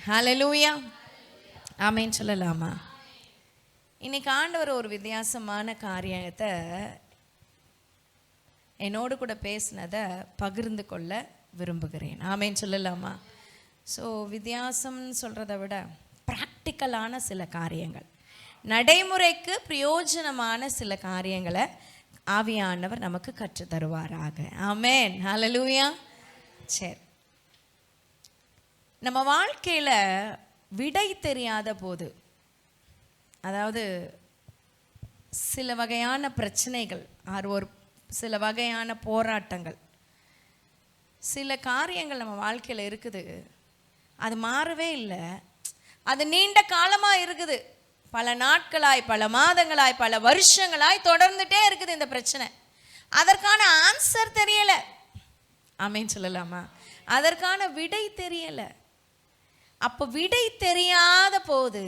ஹல்லேலூயா. ஆமென் சொல்லலாமா? இன்னைக்கு ஆண்டவர் ஒரு வித்தியாசமான காரியத்தை என்னோடு கூட பேசினதை பகிர்ந்து கொள்ள விரும்புகிறேன். ஆமென் சொல்லலாமா? ஸோ வித்தியாசம்னு சொல்கிறத விட ப்ராக்டிக்கலான சில காரியங்கள், நடைமுறைக்கு பிரயோஜனமான சில காரியங்களை ஆவியானவர் நமக்கு கற்று தருவாராக. ஆமென். ஹல்லேலூயா. சரி, நம்ம வாழ்க்கையில் விடை தெரியாத போது, அதாவது சில வகையான பிரச்சனைகள், ஒரு சில வகையான போராட்டங்கள், சில காரியங்கள் நம்ம வாழ்க்கையில் இருக்குது, அது மாறவே இல்லை, அது நீண்ட காலமாக இருக்குது, பல நாட்களாய், பல மாதங்களாய், பல வருஷங்களாய் தொடர்ந்துட்டே இருக்குது இந்த பிரச்சனை. அதற்கான ஆன்சர் தெரியலை. ஆமென் சொல்லலாமா? அதற்கான விடை தெரியலை. அப்போ விடை தெரியாத போது,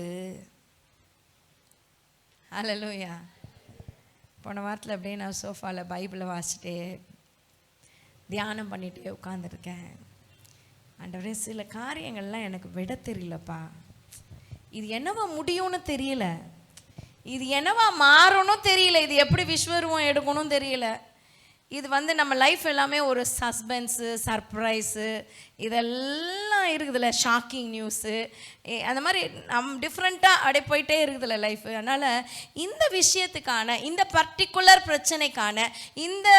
ஹல்லேலூயா, போன வாரத்தில் அப்படியே நான் சோஃபாவில் பைபிளை வாசிச்சுட்டே தியானம் பண்ணிகிட்டே உட்காந்துருக்கேன். ஆண்டவரே, சில காரியங்கள்லாம் எனக்கு விட தெரியலப்பா, இது என்னவா முடியும்னு தெரியல, இது என்னவா மாறணும் தெரியல, இது எப்படி விஸ்வரூபம் எடுக்கணும் தெரியல, இது நம்ம லைஃப் எல்லாமே ஒரு சஸ்பென்ஸு, சர்ப்ரைஸு, இதெல்லாம் இருக்குதுல்ல, ஷாக்கிங் நியூஸு, அந்த மாதிரி டிஃப்ரெண்ட்டாக அப்படியே போயிட்டே இருக்குதுல்ல லைஃப். அதனால் இந்த விஷயத்துக்கான, இந்த பர்டிகுலர் பிரச்சனைக்கான, இந்த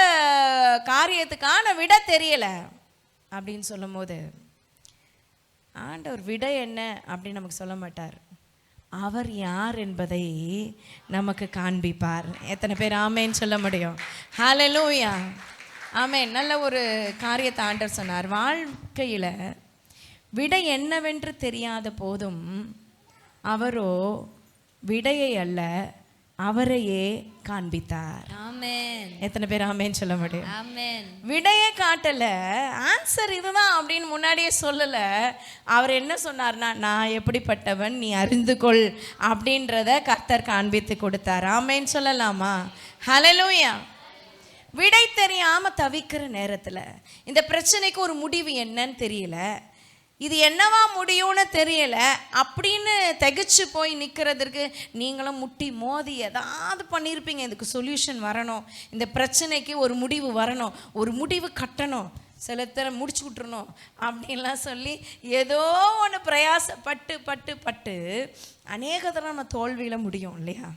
காரியத்துக்கான விட தெரியலை அப்படின்னு சொல்லும் போது, ஆண்டவர் விடை என்ன அப்படின்னு நமக்கு சொல்ல மாட்டார், அவர் யார் என்பதை நமக்கு காண்பிப்பார். எத்தனை பேர் ஆமேன்னு சொல்ல முடியும்? ஹல்லேலூயா. ஆமேன். நல்ல ஒரு காரியத்தை ஆண்டவர் சொன்னார். வாழ்க்கையில் விடை என்னவென்று தெரியாத போதும் அவரோ விடையை அல்ல, அவரையே காண்பித்தார். ஆமென். எத்தனை பேர் ஆமென் சொல்ல முடியும்? ஆமென். விடையை காட்டல, ஆன்சர் இதுதான் அப்படின்னு முன்னாடியே சொல்லல. அவர் என்ன சொன்னார்னா, நான் எப்படிப்பட்டவன் நீ அறிந்து கொள் அப்படின்றத கர்த்தர் காண்பித்து கொடுத்தார். ஆமென் சொல்லலாமா? ஹல்லேலூயா. விடை தெரியாம தவிக்கிற நேரத்துல, இந்த பிரச்சனைக்கு ஒரு முடிவு என்னன்னு தெரியல, இது என்னவா முடியும்னு தெரியல அப்படின்னு திகைச்சு போய் நிற்கிறதுக்கு நீங்களும் முட்டி மோதி ஏதாவது பண்ணியிருப்பீங்க. இதுக்கு சொல்யூஷன் வரணும், இந்த பிரச்சனைக்கு ஒரு முடிவு வரணும், ஒரு முடிவு கட்டணும், சில தர முடிச்சு விட்டுறணும் அப்படின்லாம் சொல்லி ஏதோ ஒன்று பிரயாசப்பட்டு பட்டு பட்டு அநேக தடவை நம்ம தோல்வியில் முடியும் இல்லையா?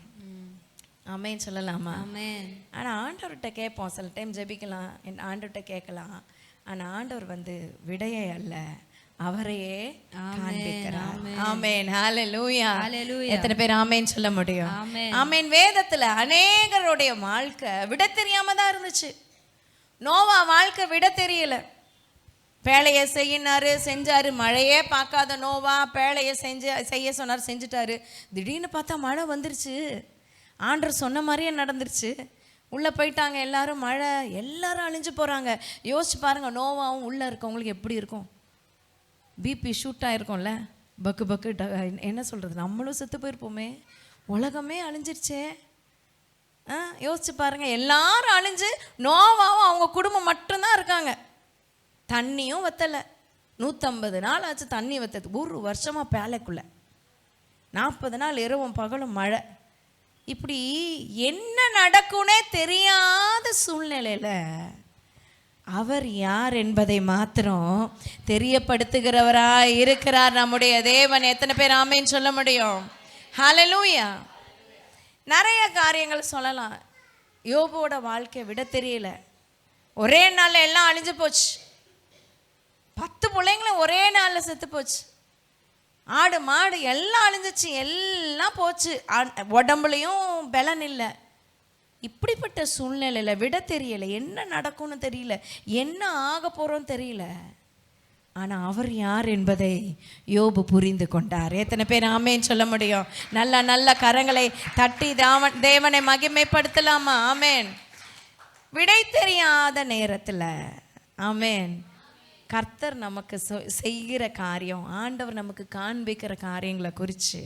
ஆமென் சொல்லலாமா? ஆமென். ஆனால் ஆண்டவர்கிட்ட கேட்போம், சில டைம் ஜெபிக்கலாம், என் ஆண்டவர்கிட்ட கேட்கலாம், ஆனால் ஆண்டவர் விடையை அல்ல, அவரையே காண்பிக்கிறார். ஆமென். ஹல்லேலூயா. எத்தனை பேர் ஆமென் சொல்ல முடியும்? ஆமென். வேதத்துல அநேகருடைய வாழ்க்கை விட தெரியாம தான் இருந்துச்சு. நோவா வாழ்க்கை விட தெரியல. பேழையை செஞ்சாரு, மழையே பார்க்காத நோவா பேழையை செய்ய சொன்னார், செஞ்சுட்டாரு. திடீர்னு பார்த்தா மழை வந்துருச்சு, ஆண்டவர் சொன்ன மாதிரியே நடந்துருச்சு. உள்ளே போயிட்டாங்க எல்லாரும், மழை, எல்லாரும் அழிஞ்சு போகிறாங்க. யோசிச்சு பாருங்கள், நோவாவும் உள்ளே இருக்கவங்களுக்கு எப்படி இருக்கும்? பிபி ஷூட் ஆகிருக்கும்ல, பக்கு பக்கு, என்ன சொல்கிறது, நம்மளும் செத்து போயிருப்போமே, உலகமே அழிஞ்சிருச்சே. யோசிச்சு பாருங்கள், எல்லாரும் அழிஞ்சு நோவாவும் அவங்க குடும்பம் மட்டும்தான் இருக்காங்க. தண்ணியும் வற்றலை, 150 நாள் ஆச்சு தண்ணி வற்றது, ஒரு வருஷமாக பேலைக்குள்ளே 40 நாள் இரவும் பகலும் மழை. இப்படி என்ன நடக்கும்னே தெரியாத சூழ்நிலையில் அவர் யார் என்பதை மாத்திரம் தெரியப்படுத்துகிறவராய் இருக்கிறார் நம்முடைய தேவன். எத்தனை பேர் ஆமென் சொல்ல முடியும்? ஹல்லேலூயா. நிறைய காரியங்கள் சொல்லலாம். யோபோட வாழ்க்கை விட தெரியல, ஒரே நாளில் எல்லாம் அழிஞ்சு போச்சு. 10 பிள்ளைங்களும் ஒரே நாளில் செத்து போச்சு. ஆடு மாடு எல்லாம் அழிஞ்சிச்சு, எல்லாம் போச்சு, உடம்புலையும் பலன் இல்லை. இப்படிப்பட்ட சூழ்நிலையில் விட தெரியல, என்ன நடக்கும்னு தெரியல, என்ன ஆக போகிறோன்னு தெரியல. ஆனால் அவர் யார் என்பதை யோபு புரிந்து கொண்டார். எத்தனை பேர் ஆமென் சொல்ல முடியும்? நல்ல நல்ல கரங்களை தட்டி தேவனை மகிமைப்படுத்தலாமா? ஆமென். விடை தெரியாத நேரத்தில் ஆமென், கர்த்தர் நமக்கு செய்கிற காரியம், ஆண்டவர் நமக்கு காண்பிக்கிற காரியங்களை குறித்து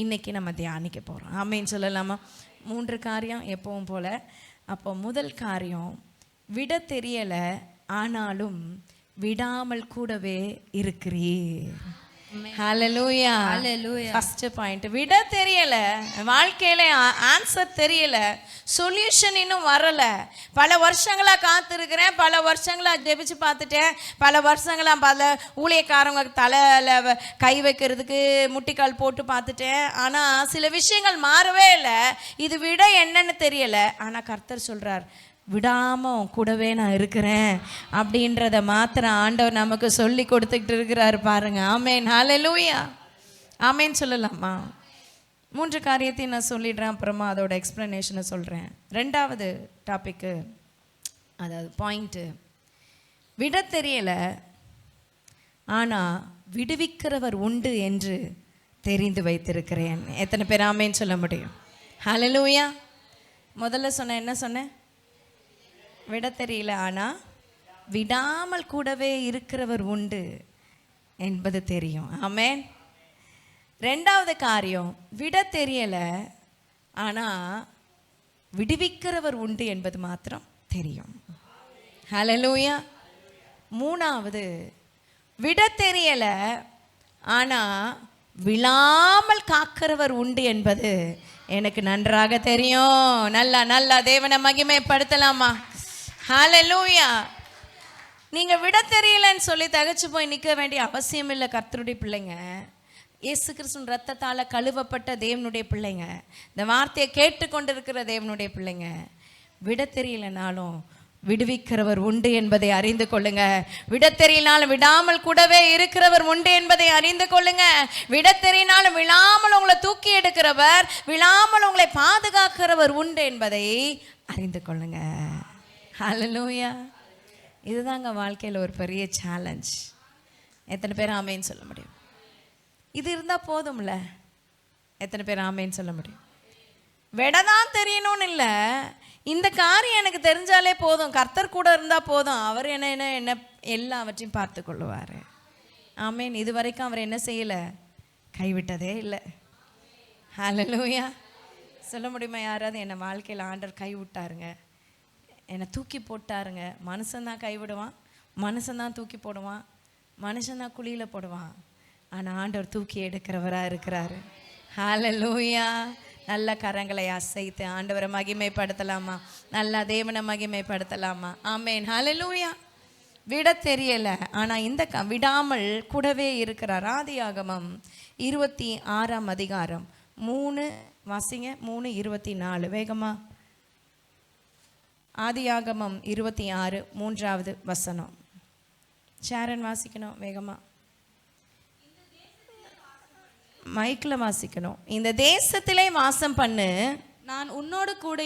இன்னைக்கு நம்ம தியானிக்க போகிறோம். ஆமென் சொல்லலாமா? 3 காரியம் எப்பவும் போல. அப்போ முதல் காரியம், விட தெரியலை ஆனாலும் விடாமல் கூடவே இருக்கிறீர். ஹalleluya. ஃபர்ஸ்ட் பாயிண்ட், விட தெரியல, வாழ்க்கையில ஆன்சர் தெரியல, சொல்யூஷன் இன்னும் வரல. பல வருஷங்களா காத்திருக்கிறேன், பல வருஷங்களா ஜெபிச்சு பார்த்துட்டேன், பல வருஷங்களா பல ஊழியக்காரங்க தலையில கை வைக்கிறதுக்கு முட்டிக்கால் போட்டு பார்த்துட்டேன். ஆனா சில விஷயங்கள் மாறவே இல்லை. இது விட என்னன்னு தெரியல. ஆனா கர்த்தர் சொல்றார், விடாம கூடவே நான் இருக்கிறேன் அப்படின்றத மாத்திரம் ஆண்டவர் நமக்கு சொல்லி கொடுத்துக்கிட்டு இருக்கிறாரு பாருங்க. ஆமேன், ஹalleluya, ஆமேன் சொல்லலாமா? 3 காரியத்தையும் நான் சொல்லிடுறேன், அப்புறமா அதோட எக்ஸ்பிளனேஷனை சொல்கிறேன். 2வது டாபிக்கு, அதாவது பாயிண்ட்டு, விட தெரியலை ஆனால் விடுவிக்கிறவர் உண்டு என்று தெரிந்து வைத்திருக்கிறேன். எத்தனை பேர் ஆமேன்னு சொல்ல முடியும்? ஹalleluya. முதல்ல சொன்னேன், என்ன சொன்னேன்? விட தெரியல ஆனால் விடாமல் கூடவே இருக்கிறவர் உண்டு என்பது தெரியும். ஆமேன். 2வது காரியம், விட தெரியலை ஆனால் விடுவிக்கிறவர் உண்டு என்பது மாத்திரம் தெரியும். ஹalleluya. 3வது, விட தெரியலை ஆனால் விழாமல் காக்கிறவர் உண்டு என்பது எனக்கு நன்றாக தெரியும். நல்லா தேவனை மகிமைப்படுத்தலாமா? ஹalleluya. நீங்க விட தெரியலன்னு சொல்லி தகச்சு போய் நிற்க வேண்டிய அவசியம் இல்லை. கர்த்தருடைய பிள்ளைங்க, இயேசு கிறிஸ்துவின் ரத்தத்தால் கழுவப்பட்ட தேவனுடைய பிள்ளைங்க, இந்த வார்த்தையை கேட்டுக்கொண்டிருக்கிற தேவனுடைய பிள்ளைங்க, விட தெரியலனாலும் விடுவிக்கிறவர் உண்டு என்பதை அறிந்து கொள்ளுங்க. விட தெரியனாலும் விடாமல் கூடவே இருக்கிறவர் உண்டு என்பதை அறிந்து கொள்ளுங்க. விட தெரியனாலும் விழாமல் உங்களை தூக்கி எடுக்கிறவர், விழாமல் உங்களை பாதுகாக்கிறவர் உண்டு என்பதை அறிந்து கொள்ளுங்க. ஹalleluya. இதுதாங்க வாழ்க்கையில் ஒரு பெரிய சேலஞ்ச். எத்தனை பேர் ஆமேன்னு சொல்ல முடியும்? இது இருந்தால் போதும்ல. எத்தனை பேர் ஆமேன்னு சொல்ல முடியும்? விடதான் தெரியணும்னு இல்லை, இந்த காரியம் எனக்கு தெரிஞ்சாலே போதும், கர்த்தர் கூட இருந்தால் போதும், அவர் என்ன எல்லாவற்றையும் பார்த்து கொள்ளுவார். ஆமேன். இது வரைக்கும் அவர் என்ன செய்யலை? கைவிட்டதே இல்லை. ஹalleluya. சொல்ல முடியுமா யாராவது, என்னை வாழ்க்கையில் ஆண்டவர் கைவிட்டாருங்க, என்னை தூக்கி போட்டாருங்க? மனுஷன்தான் கைவிடுவான், மனுஷன்தான் தூக்கி போடுவான், மனுஷன்தான் குழியில் போடுவான். ஆனால் ஆண்டவர் தூக்கி எடுக்கிறவராக இருக்கிறாரு. ஹalleluya. நல்ல கரங்களை அசைத்து ஆண்டவரை மகிமைப்படுத்தலாமா? நல்லா தேவனை மகிமைப்படுத்தலாமா? ஆமேன், ஹalleluya. விட தெரியலை ஆனால் இந்த விடாமல் கூடவே இருக்கிறார். ஆதியாகமம் 26ஆம் அதிகாரம் 3 வாசிங்க. 3:24 வேகமா. ஆதியாகமம் 26 3வது வசனம். ஷாரன் வாசிக்கணும் வேகமா, மைக்கில் வாசிக்கணும். இந்த தேசத்திலே வாசம் பண்ணு, நான் உன்னோடு கூட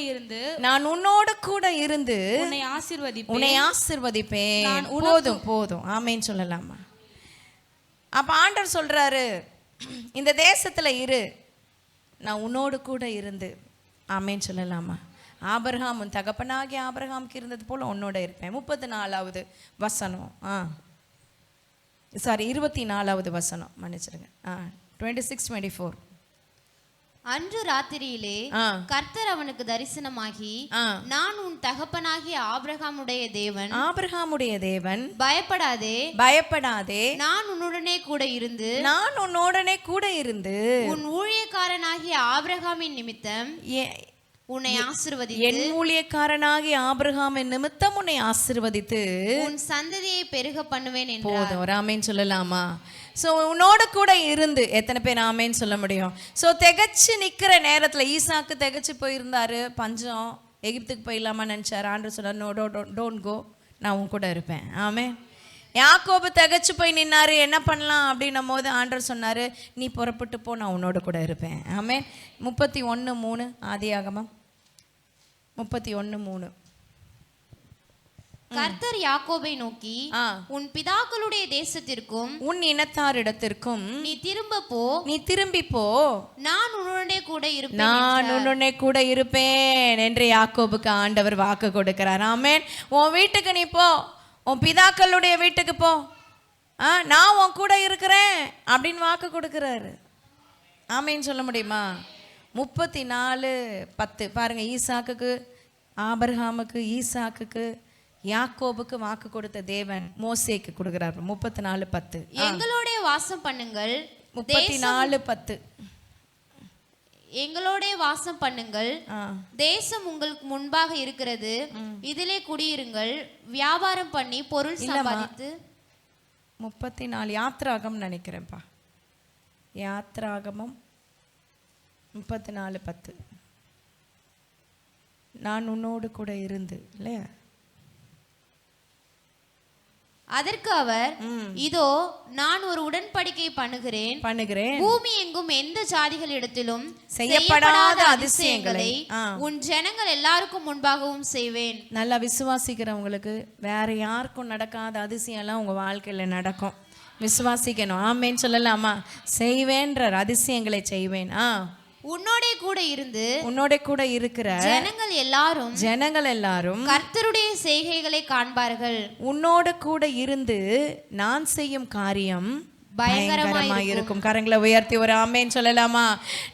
இருந்து உன்னை ஆசீர்வதிப்பேன். போதும் ஆமேன்னு சொல்லலாமா? அப்ப ஆண்டவர் சொல்றாரு, இந்த தேசத்துல இரு, நான் உன்னோடு கூட இருந்து. ஆமேன்னு சொல்லலாமா? ஆபிரகாம், உன் தகப்பனாகிய ஆபிரகாமுக்கு இருந்தது போல உன்னோட இருப்பேன். 34வது வசனம். 24வது வசனம், மன்னிச்சிருங்க. 26-24. அன்று ராத்திரியிலே கர்த்தர் அவனுக்கு தரிசனமாகி, நான் உன் தகப்பனாகிய ஆபிரகாமுடைய தேவன், பயப்படாதே, நான் உன்னுடனே கூட இருந்து உன் ஊழியக்காரனாகிய ஆபிரகாமின் நிமித்தம் உன்னை ஆசீர்வதித்து, என் ஊழியக்காரனாகிய ஆபிரகாமின் நிமித்தம் உன்னை ஆசீர்வதித்து உன் சந்ததியை பெருக பண்ணுவேன் என்றார். போதும், ஒரு ஆமேன்னு சொல்லலாமா? ஸோ உன்னோட கூட இருந்து. எத்தனை பேர் ஆமேன்னு சொல்ல முடியும்? ஸோ திகச்சு நிற்கிற நேரத்தில் ஈசாக்கு திகச்சு போயிருந்தாரு, பஞ்சம், எகிப்துக்கு போயிடலாமா நினச்சார். ஆண்டவர் சொன்னார், நோ டோன்ட் கோ, நான் உன் கூட இருப்பேன். ஆமே. யாக்கோபு திகச்சு போய் நின்னாரு, என்ன பண்ணலாம் அப்படின்னும் போது ஆண்டவர் சொன்னார், நீ புறப்பட்டு போ, நான் உன்னோட கூட இருப்பேன். ஆமே. 31:3 ஆதியாகமம் 31:3. கர்த்தர் யாக்கோபை நோக்கி, உன் பிதாக்களுடைய தேசத்திற்கும் உன் இனத்தாரிடத்திற்கும் நீ திரும்பி போ, நான் உன்னுடனே கூட இருப்பேன் என்று யாக்கோபுக்கு ஆண்டவர் வாக்கு கொடுக்கிறார். ஆமென். உன் வீட்டுக்கு நீ போ, உன் பிதாக்களுடைய வீட்டுக்கு போ, நான் உன் கூட இருக்கிறேன் அப்படின்னு வாக்கு கொடுக்கிறாரு. ஆமேன்னு சொல்ல முடியுமா? 34:10 பாருங்க. ஈசாக்குக்கு, ஆபிரகாமுக்கு, ஈசாக்குக்கு, யாக்கோபுக்கு வாக்கு கொடுத்த தேவன் மோசேக்கு கொடுக்கிறார். 34:10. எங்களுடைய வாசம் பண்ணுங்கள். 34:10. எங்களோட வாசம் பண்ணுங்கள். தேசம் உங்களுக்கு முன்பாக இருக்கிறது, இதிலே குடியிருங்கள். வியாபாரம் பண்ணி பொருள் சம்பாதித்து. 34 யாத்ராகம் நினைக்கிறேன்ப்பா. யாத்ராகமம் 34:10. நான் உன்னோடு கூட இருந்து இல்லையா? அதற்கு அவர், இதோ நான் ஒரு உடன்படிக்கை பண்ணுகிறேன். பூமி எங்கும் எந்த ஜாதிகளிடத்திலும் செய்யப்படாத அதிசயங்களை உன் ஜனங்கள் எல்லாருக்கும் முன்பாகவும் செய்வேன். நல்லா விசுவாசிக்கிறவங்களுக்கு வேற யாருக்கும் நடக்காத அதிசயம் எல்லாம் உங்க வாழ்க்கையில நடக்கும். விசுவாசிக்கணும். ஆமேன்னு சொல்லலாமா? செய்வேன்ற அதிசயங்களை செய்வேன். உன்னோட கூட இருக்கிற ஜனங்கள் எல்லாரும் கர்த்தருடைய செய்கைகளை காண்பார்கள். உன்னோட கூட இருந்து நான் செய்யும் காரியம் பயங்கரமா இருக்கும். கரங்களை உயர்த்தி ஒரு ஆமேன்னு சொல்லலாமா?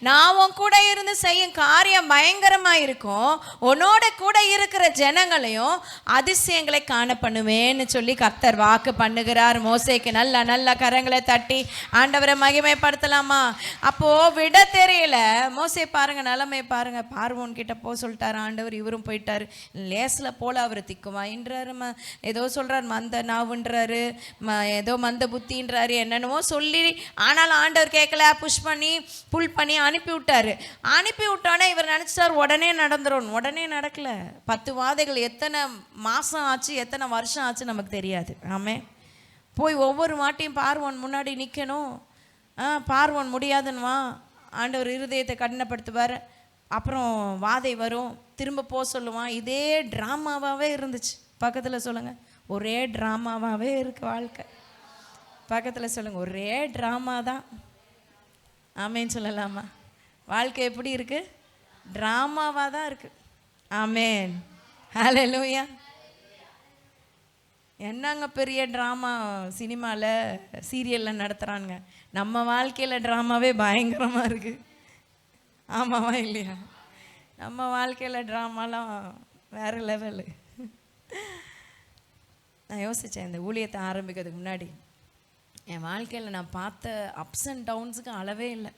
நான் உன் கூட இருந்து செய்யும் காரியம் பயங்கரமா இருக்கும். உன்னோட கூட இருக்கிற ஜனங்களையும் அதிசயங்களை காண பண்ணுவேன்னு சொல்லி கர்த்தர் வாக்கு பண்ணுகிறார் மோசேக்கு. நல்ல கரங்களை தட்டி ஆண்டவரை மகிமைப்படுத்தலாமா? அப்போ விட தெரியல மோசே. பாருங்க நிலைமை பாருங்க. பார்வோன் கிட்ட போ சொல்லிட்டாரு ஆண்டவர். இவரும் போயிட்டாரு. லேஸ்ல போல அவர் திக்குவாயின்றாரு, ஏதோ சொல்றாரு மந்த நாவுன்றாரு, ஏதோ மந்த புத்தின்றாரு, என்னன்னு சொல்லி. ஆனால் ஆண்டவர் கேட்கல. புஷ் பண்ணி புல் பண்ணி அனுப்பி விட்டாரு. அனுப்பி விட்டோன்னே இவர் நினைச்சார் உடனே நடந்துரும். உடனே நடக்கல. 10 வாதைகள் எத்தனை மாசம் ஆச்சு, எத்தனை வருஷம் ஆச்சு நமக்கு தெரியாது. ஆமே. போய் ஒவ்வொரு வாட்டியும் பார்வோன் முன்னாடி நிற்கணும். பார்வோன் முடியாதுன்னுவா. ஆண்டவர் இருதயத்தை கடினப்படுத்துவார். அப்புறம் வாதை வரும், திரும்ப போக சொல்லுவான். இதே ட்ராமாவாகவே இருந்துச்சு. பக்கத்தில் சொல்லுங்க, ஒரே ட்ராமாவாகவே இருக்கு வாழ்க்கை. பக்கத்தில் சொல்லுங்க, ஒரே ட்ராமா தான். ஆமேன்னு சொல்லலாமா? வாழ்க்கை எப்படி இருக்கு? ட்ராமாவாக தான் இருக்கு. ஆமேன். ஹல்லேலூயா. என்னங்க பெரிய ட்ராமா சினிமாவில் சீரியலில் நடத்துகிறாங்க. நம்ம வாழ்க்கையில் ட்ராமாவே பயங்கரமாக இருக்குது. ஆமாவா இல்லையா? நம்ம வாழ்க்கையில் ட்ராமாலாம் வேறு லெவலு. நான் யோசித்தேன் இந்த ஊழியத்தை ஆரம்பிக்கிறதுக்கு முன்னாடி, என் வாழ்க்கையில் நான் பார்த்த அப்ஸ் அண்ட் டவுன்ஸுக்கு அளவே இல்லை.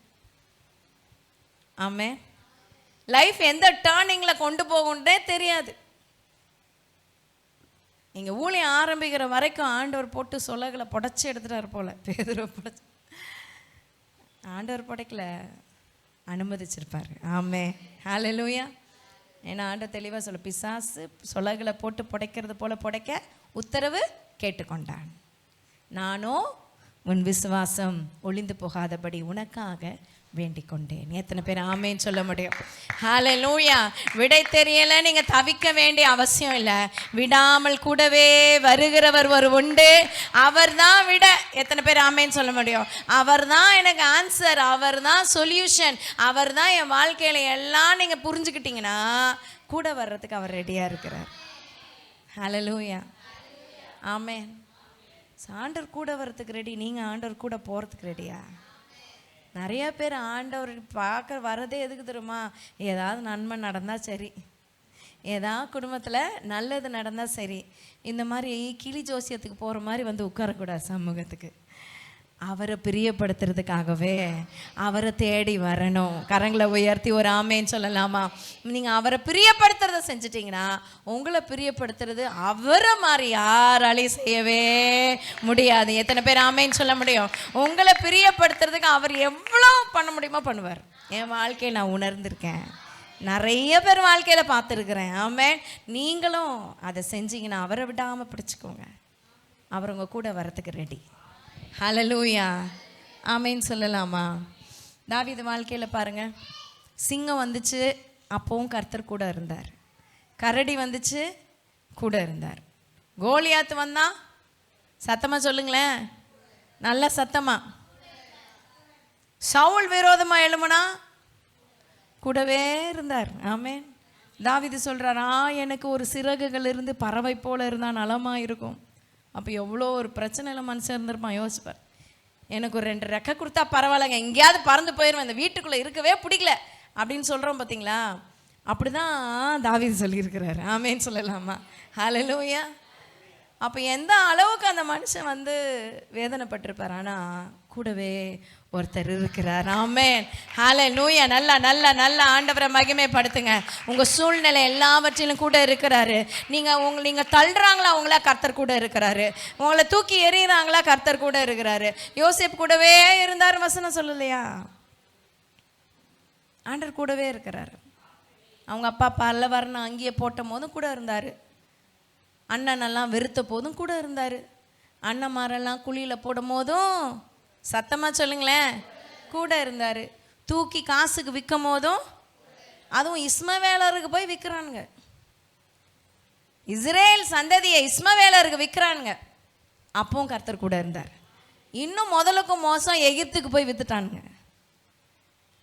ஆமே. லைஃப் எந்த டேர்னிங்கில் கொண்டு போகும்னே தெரியாது. நீங்கள் ஊழியம் ஆரம்பிக்கிற வரைக்கும் ஆண்டவர் போட்டு சொலகளை புடைச்சி எடுத்துட்டார் போல. பேதுருவை புடைச்சி ஆண்டவர் புடைக்கல, அனுமதிச்சிருப்பார். ஆமே. ஹல்லேலூயா. ஏன்னா ஆண்டவர் தெளிவாக சொல்ல, பிசாசு சொலகளை போட்டு புடைக்கிறது போல புடைக்க உத்தரவு கேட்டுக்கொண்டான். நானோ உன் விசுவாசம் ஒளிந்து போகாதபடி உனக்காக வேண்டிக் கொண்டேன். எத்தனை பேர் ஆமேன்னு சொல்ல முடியும்? ஹல்லேலூயா. விடை தெரியல, நீங்க தவிக்க வேண்டிய அவசியம் இல்லை. விடாமல் கூடவே வருகிறவர் ஒரு உண்டு. அவர் தான் விட. எத்தனை பேர் ஆமேன்னு சொல்ல முடியும்? அவர் தான் எனக்கு ஆன்சர், அவர் தான் சொல்யூஷன், அவர் தான் என் வாழ்க்கையில எல்லாம் நீங்க புரிஞ்சுக்கிட்டீங்கன்னா கூட வர்றதுக்கு அவர் ரெடியா இருக்கிறார். ஹல்லேலூயா. ஆமேன். ஆண்டவர் கூட வர்றதுக்கு ரெடி. நீங்கள் ஆண்டவர் கூட போகிறதுக்கு ரெடியா? நிறைய பேர் ஆண்டவர் பார்க்க வர்றதே எதுக்கு தெரியுமா? ஏதாவது நன்மை நடந்தால் சரி, ஏதாவது குடும்பத்தில் நல்லது நடந்தால் சரி. இந்த மாதிரி கிளி ஜோசியத்துக்கு போகிற மாதிரி வந்து உட்காரக்கூடாது சமூகத்துக்கு. அவரை பிரியப்படுத்துறதுக்காகவே அவரை தேடி வரணும். கரங்களை உயர்த்தி ஒரு ஆமேன்னு சொல்லலாமா? நீங்கள் அவரை பிரியப்படுத்துறத செஞ்சிட்டிங்கன்னா உங்களை பிரியப்படுத்துறது அவரை மாதிரி யாராலையும் செய்யவே முடியாது. எத்தனை பேர் ஆமேன்னு சொல்ல முடியும்? உங்களை பிரியப்படுத்துறதுக்கு அவர் எவ்வளோ பண்ண முடியுமோ பண்ணுவார். என் வாழ்க்கையை நான் உணர்ந்திருக்கேன், நிறைய பேர் வாழ்க்கையில் பார்த்துருக்குறேன். ஆமேன். நீங்களும் அதை செஞ்சீங்கன்னா அவரை விடாமல் பிடிச்சிக்கோங்க. அவர் உங்கள் கூட வரத்துக்கு ரெடி. ஹல்லேலூயா. ஆமேன்னு சொல்லலாமா? தாவீது வாழ்க்கையில் பாருங்க, சிங்கம் வந்துச்சு, அப்பவும் கர்த்தர் கூட இருந்தார். கரடி வந்துச்சு, கூட இருந்தார். கோலியாத் வந்தா, சத்தமா சொல்லுங்களேன், நல்ல சத்தமா. சவுல் விரோதமா எழுமுனா, கூடவே இருந்தார். ஆமேன். தாவீது சொல்றாரா, எனக்கு ஒரு சிறகுகள் இருந்து பறவை போல இருந்தால் நலமா இருக்கும். அப்போ எவ்வளோ ஒரு பிரச்சனையில் மனுஷன் இருந்திருப்பான். யோசிப்பார். எனக்கு ஒரு 2 ரெக்கை கொடுத்தா பரவாயில்லைங்க, எங்கேயாவது பறந்து போயிடுவேன், இந்த வீட்டுக்குள்ளே இருக்கவே பிடிக்கல அப்படின்னு சொல்கிறோம் பார்த்தீங்களா? அப்படி தான் தாவீது சொல்லியிருக்கிறார். ஆமேன்னு சொல்லலாமா? ஹல்லேலூயா. அப்போ எந்த அளவுக்கு அந்த மனுஷன் வந்து வேதனைப்பட்டிருப்பார். ஆனால் கூடவே ஒருத்தர் இருக்கிறார். ஆமென், ஹல்லேலூயா. நல்லா நல்லா நல்லா ஆண்டவரை மகிமைப்படுத்துங்க. உங்கள் சூழ்நிலை எல்லாவற்றிலும் கூட இருக்கிறாரு. நீங்கள் தள்ளுறாங்களா, அவங்களா கர்த்தர் கூட இருக்கிறாரு. உங்களை தூக்கி எறிகிறாங்களா, கர்த்தர் கூட இருக்கிறாரு. யோசேப்பு கூடவே இருந்தார், வசனம் சொல்லலையா? ஆண்டவர் கூடவே இருக்கிறாரு. அவங்க அப்பா பல்லவர்ணம் அங்கேயே போட்ட போதும் கூட இருந்தார். அண்ணனெல்லாம் வெறுத்த போதும் கூட இருந்தார். அண்ணன்மாரெல்லாம் குழியில் போடும் போதும், சத்தமாக சொல்லுங்களேன், கூட இருந்தார். தூக்கி காசுக்கு விற்கும் போதும், அதுவும் இஸ்மவேலருக்கு போய் விற்கிறானுங்க. இஸ்ரேல் சந்ததியை இஸ்மவேலருக்கு விற்கிறானுங்க. அப்பவும் கர்த்தர் கூட இருந்தார். இன்னும் முதலுக்கும் மோசம், எகிப்துக்கு போய் வித்துட்டானுங்க.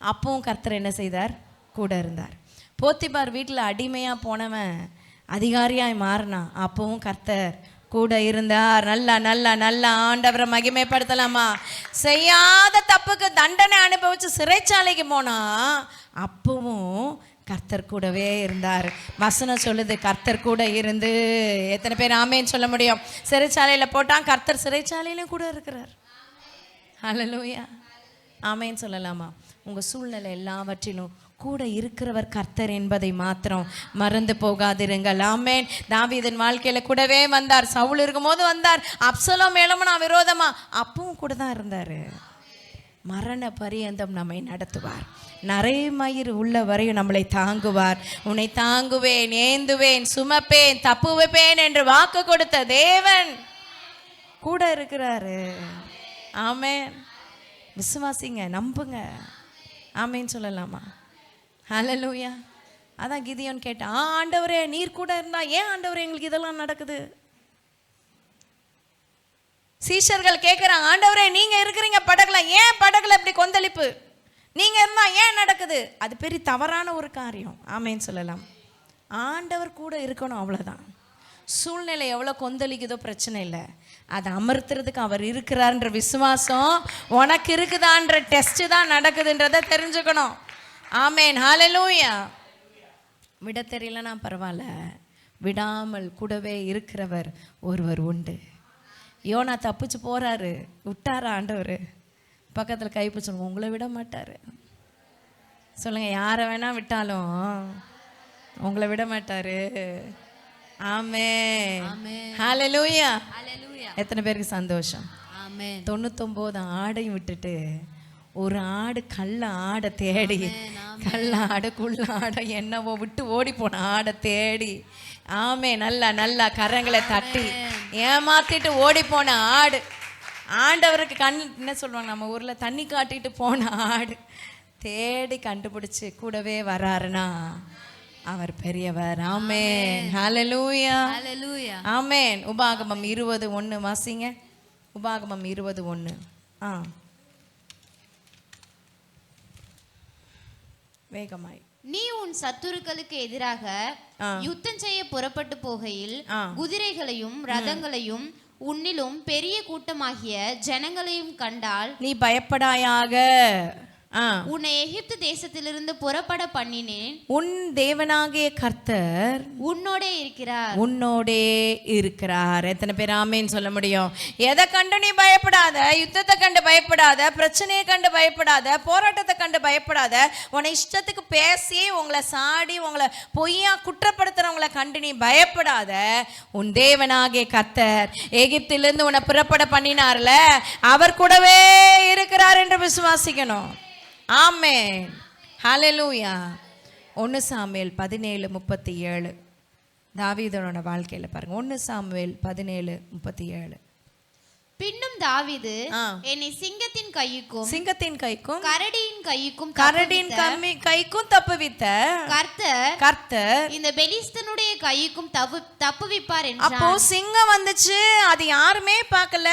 அப்பவும் கர்த்தர் என்ன செய்தார்? கூட இருந்தார். போத்திபார் வீட்டில் அடிமையாக போனவன் அதிகாரியாய் மாறினான். அப்பவும் கர்த்தர் கூட இருந்தார். நல்லா நல்லா நல்லா ஆண்டவரை மகிமைப்படுத்தலாமா? செய்யாத தப்புக்கு தண்டனை அனுபவிச்சு சிறைச்சாலைக்கு போனா அப்பவும் கர்த்தர் கூடவே இருந்தார். வசனம் சொல்லுது, கர்த்தர் கூட இருந்து. எத்தனை பேர் ஆமேன்னு சொல்ல முடியும்? சிறைச்சாலையில் போட்டான், கர்த்தர் சிறைச்சாலையிலும் கூட இருக்கிறார். ஹல்லேலூயா, ஆமேன்னு சொல்லலாமா? உங்கள் சூழ்நிலை எல்லாவற்றிலும் கூட இருக்கிறவர் கர்த்தர் என்பதை மாத்திரம் மறந்து போகாதிருங்கள். ஆமென். தாவீதின் வாழ்க்கையில கூடவே வந்தார். சவுல் இருக்கும் போது வந்தார். அப்சலோம் எழும்பினா விரோதமா, அப்பவும் கூட தான் இருந்தார். மரண பரியந்தம் நம்மை நடத்துவார். நரைமயிர் உள்ள வரையும் நம்மளை தாங்குவார். உன்னை தாங்குவேன், ஏந்துவேன், சுமப்பேன், தப்பு வைப்பேன் என்று வாக்கு கொடுத்த தேவன் கூட இருக்கிறாரு. ஆமென். விசுவாசிங்க, நம்புங்க. ஆமென்னு சொல்லலாமா? ஹல்லேலூயா. அதான் கிதியோன் கேட்டான், ஆண்டவரே நீர் கூட இருந்தா ஏன் ஆண்டவரே எங்களுக்கு இதெல்லாம் நடக்குது? சீஷர்கள் கேட்குறாங்க, ஆண்டவரே நீங்க இருக்கிறீங்க படகுல, ஏன் படகுல இப்படி கொந்தளிப்பு? நீங்க இருந்தா ஏன் நடக்குது? அது பெரிய தவறான ஒரு காரியம். ஆமேன்னு சொல்லலாம். ஆண்டவர் கூட இருக்கணும், அவ்வளோதான். சூழ்நிலை எவ்வளோ கொந்தளிக்குதோ பிரச்சனை இல்லை, அதை அமர்த்துறதுக்கு அவர் இருக்கிறார்ன்ற விசுவாசம் உனக்கு இருக்குதான்ற டெஸ்ட் தான் நடக்குதுன்றதை தெரிஞ்சுக்கணும். ஆமேன், ஹல்லேலூயா. விட தெரியலனா பரவாயில்ல, விடாமல் கூடவே இருக்கிறவர் ஒருவர் உண்டு. யோனா தப்பிச்சு போறாரு, விட்டாரா ஆண்டவர்? பக்கத்தில் கை பிடிச்சவங்க, உங்களை விட மாட்டார். சொல்லுங்க, யாரை வேணா விட்டாலும் உங்களை விட மாட்டாரு. ஆமென், ஹல்லேலூயா. எத்தனை பேருக்கு சந்தோஷம்? 99 ஆடையும் விட்டுட்டு ஒரு ஆடு, கள்ள ஆடை தேடி, கள்ள ஆடை குள்ள ஆடை என்னவோ விட்டு ஓடி போன ஆடை தேடி, ஆமே, நல்லா நல்லா கரங்களை தட்டி ஏமாத்திட்டு ஓடி போன ஆடு, ஆண்டவருக்கு என்ன சொல்லுவாங்க நம்ம ஊர்ல, தண்ணி காட்டிட்டு போன ஆடு தேடி கண்டுபிடிச்சு கூடவே வராருன்னா அவர் பெரியவர். ஆமென், ஹல்லேலூயா, ஹல்லேலூயா, ஆமென். உபாகமம் 20:1 வாசிங்க. உபாகமம் 20:1. வேகமாய். நீ உன் சத்துருக்களுக்கு எதிராக யுத்தம் செய்ய புறப்பட்டு போகையில் குதிரைகளையும் ரதங்களையும் உன்னிலும் பெரிய கூட்டமாகிய ஜனங்களையும் கண்டால் நீ பயப்படாயாக. உன்னை எகிப்து தேசத்திலிருந்து புறப்பட பண்ணினேன். உன் தேவனாகிய கர்த்தர் உன்னோடே இருக்கிறார், உன்னோடே இருக்கிறார். எத்தனை பேர் ஆமேன்னு சொல்ல முடியும்? எதை கண்டு நீ பயப்படாத, யுத்தத்தை கண்டு பயப்படாத, பிரச்சனையை கண்டு பயப்படாத, போராட்டத்தை கண்டு பயப்படாத. உன்னை இஷ்டத்துக்கு பேசி உங்களை சாடி உங்களை பொய்யா குற்றப்படுத்துறவங்களை கண்டு நீ பயப்படாத. உன் தேவனாகிய கர்த்தர் எகிப்திலிருந்து உன்னை புறப்பட பண்ணினார்ல, அவர் கூடவே இருக்கிறார் என்று விசுவாசிக்கணும். ஆமென், ஹல்லேலூயா. 1 சாமுவேல் 17:37 தாவீதனோட வாழ்க்கையில பாருங்க. 1 சாமுவேல் 17:37. பின்னும் தாவீது என்னை சிங்கத்தின் கைக்கும் கரடியின் கைக்கும் தப்புவித்த கர்த்தர் இந்த பெலிஸ்தனுடைய கைக்கும் தப்புவிப்பார் என்றார். அப்போ சிங்கம் வந்துச்சு, அது யாருமே பார்க்கல,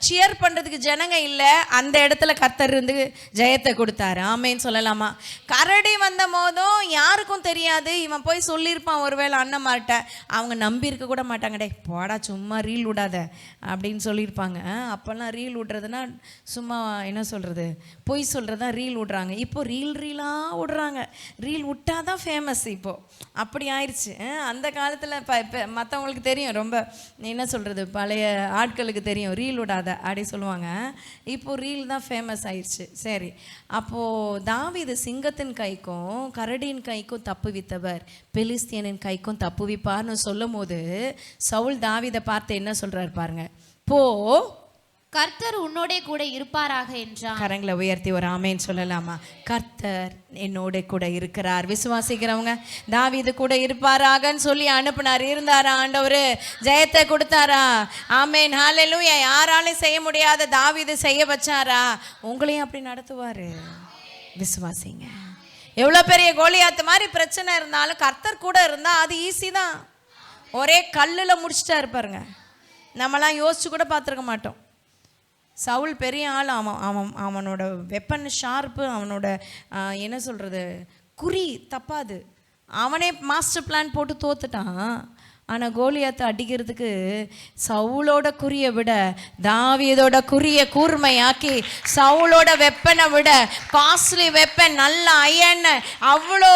சியர் பண்றதுக்கு ஜனங்க இல்ல, அந்த இடத்துல கர்த்தர் இருந்து ஜெயத்தை கொடுத்தாரு. ஆமேன்னு சொல்லலாமா? கரடி வந்த போதும் யாருக்கும் தெரியாது. இவன் போய் சொல்லியிருப்பான் ஒருவேளை அண்ணன்மார்ட்ட, அவங்க நம்பி இருக்க கூட மாட்டாங்க. டே போடா சும்மா ரீல் விடாத அப்படின்னு சொல்லியிருப்பாங்க. அப்போல்லாம் ரீல் விட்றதுன்னா சும்மா என்ன சொல்கிறது, பொய் சொல்கிறதா ரீல் விட்றாங்க. இப்போது ரீலாக விட்றாங்க. ரீல் விட்டால் தான் ஃபேமஸ் இப்போது, அப்படி ஆயிடுச்சு. அந்த காலத்தில் இப்போ மற்றவங்களுக்கு தெரியும், ரொம்ப என்ன சொல்கிறது, பழைய ஆட்களுக்கு தெரியும் ரீல் விடாத அப்படி சொல்லுவாங்க. இப்போது ரீல் தான் ஃபேமஸ் ஆயிடுச்சு. சரி, அப்போது தாவீது சிங்கத்தின் கைக்கும் கரடியின் கைக்கும் தப்புவித்தவர், பெலிஸ்தியனின் கைக்கும் தப்புவிப்பார்னு சொல்லும் போது சவுல் தாவீதை பார்த்து என்ன சொல்றாரு பாருங்க, போ கர்த்தர் உன்னோட கூட இருப்பாராக என்றான். கரங்களை உயர்த்தி ஒரு ஆமேன்னு சொல்லலாமா? கர்த்தர் என்னோட கூட இருக்கிறார். விசுவாசிக்கிறவங்க தாவீது கூட இருப்பாராகன்னு சொல்லி அனுப்புனார். இருந்தாரா ஆண்டவர்? ஜெயத்தை கொடுத்தாரா? ஆமேன், ஹல்லேலூயா. யாராலையும் செய்ய முடியாத தாவீது செய்ய வச்சாரா? உங்களையும் அப்படி நடத்துவாரு. விசுவாசிங்க. எவ்வளோ பெரிய கோலியாத்து மாதிரி பிரச்சனை இருந்தாலும் கர்த்தர் கூட இருந்தால் அது ஈஸி தான். ஒரே கல்லில் முடிச்சுட்டா இருப்பாருங்க. நம்மளாம் யோசிச்சு கூட பார்த்துருக்க மாட்டோம். சவுல் பெரிய ஆள். அவனோட வெப்பன் ஷார்ப்பு, அவனோட என்ன சொல்கிறது, குறி தப்பாது. அவனே மாஸ்டர் பிளான் போட்டு தோத்துட்டான். ஆனால் கோலியாத்தை அடிக்கிறதுக்கு சவுலோட குறியை விட தாவீதோட குறியை கூர்மையாக்கி, சவுலோட வெப்பனை விட காஸ்ட்லி வெப்பன், நல்ல அயன், அவ்வளோ